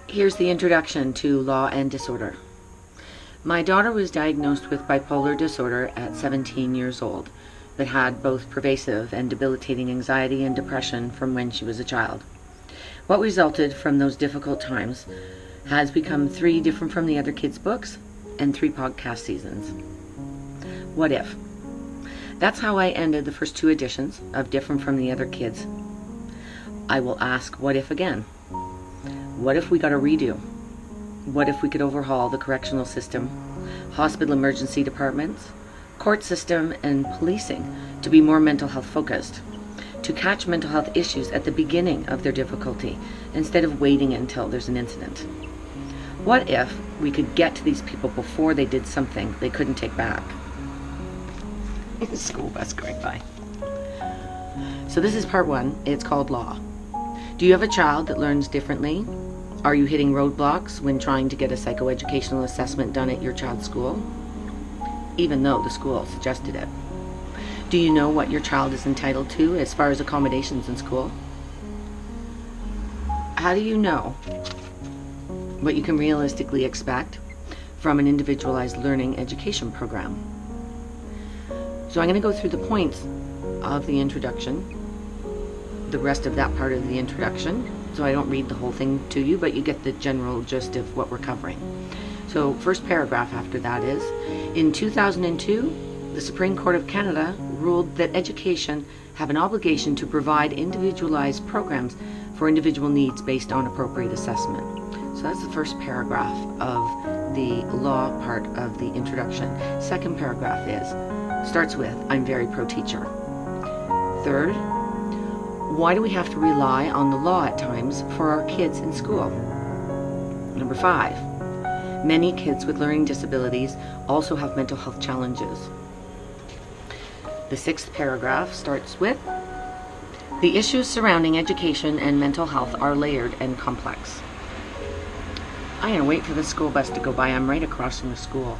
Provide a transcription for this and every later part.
Here's the introduction to Law and Disorder. My daughter was diagnosed with bipolar disorder at 17 years old, but had both pervasive and debilitating anxiety and depression from when she was a child. What resulted from those difficult times has become 3 Different from the Other Kids books and 3 podcast seasons. What if? That's how I ended the first 2 editions of Different from the Other Kids. I will ask, what if again? What if we got a redo? What if we could overhaul the correctional system, hospital emergency departments, court system, and policing to be more mental health focused, to catch mental health issues at the beginning of their difficulty instead of waiting until there's an incident? What if we could get to these people before they did something they couldn't take back? School bus going by. So this is part 1. It's called Law. Do you have a child that learns differently? Are you hitting roadblocks when trying to get a psychoeducational assessment done at your child's school, even though the school suggested it? Do you know what your child is entitled to as far as accommodations in school? How do you know what you can realistically expect from an individualized learning education program? So I'm going to go through the points of the introduction, the rest of that part of the introduction, so I don't read the whole thing to you, but you get the general gist of what we're covering. So first paragraph after that is, in 2002, the Supreme Court of Canada ruled that education have an obligation to provide individualized programs for individual needs based on appropriate assessment. So that's the first paragraph of the law part of the introduction. Second paragraph starts with, I'm very pro-teacher. Third, why do we have to rely on the law at times for our kids in school? Number 5, many kids with learning disabilities also have mental health challenges. The 6th paragraph starts with, the issues surrounding education and mental health are layered and complex. I'm going to wait for the school bus to go by. I'm right across from the school.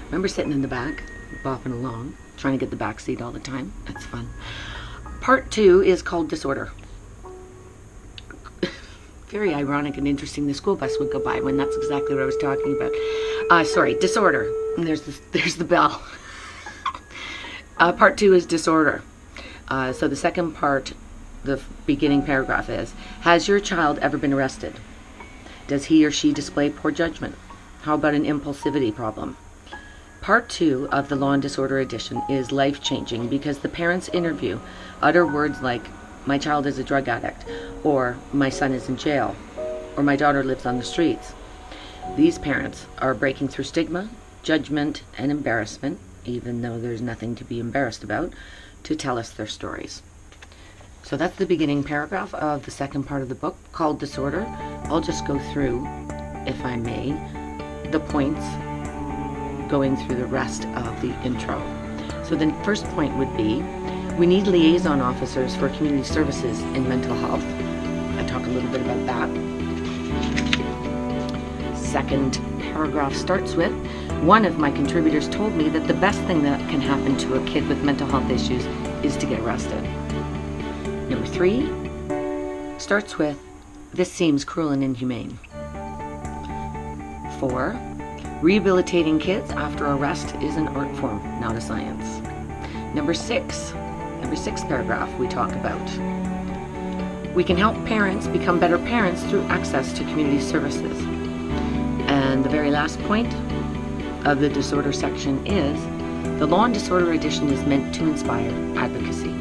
Remember sitting in the back, bopping along, trying to get the back seat all the time? That's fun. Part 2 is called Disorder. Very ironic and interesting the school bus would go by when that's exactly what I was talking about. Disorder. And there's the bell. Part 2 is Disorder. So the second part, the beginning paragraph is, has your child ever been arrested? Does he or she display poor judgment? How about an impulsivity problem? Part 2 of the Law and Disorder edition is life-changing because the parents interview utter words like, my child is a drug addict, or my son is in jail, or my daughter lives on the streets. These parents are breaking through stigma, judgment, and embarrassment, even though there's nothing to be embarrassed about, to tell us their stories. So that's the beginning paragraph of the second part of the book called Disorder. I'll just go through, if I may, the points going through the rest of the intro. So the first point would be, we need liaison officers for community services in mental health. I talk a little bit about that. Second paragraph starts with, one of my contributors told me that the best thing that can happen to a kid with mental health issues is to get arrested. Number 3 starts with, this seems cruel and inhumane. 4, rehabilitating kids after arrest is an art form, not a science. Number 6 paragraph we talk about, we can help parents become better parents through access to community services. And the very last point of the disorder section is, the Law and Disorder edition is meant to inspire advocacy.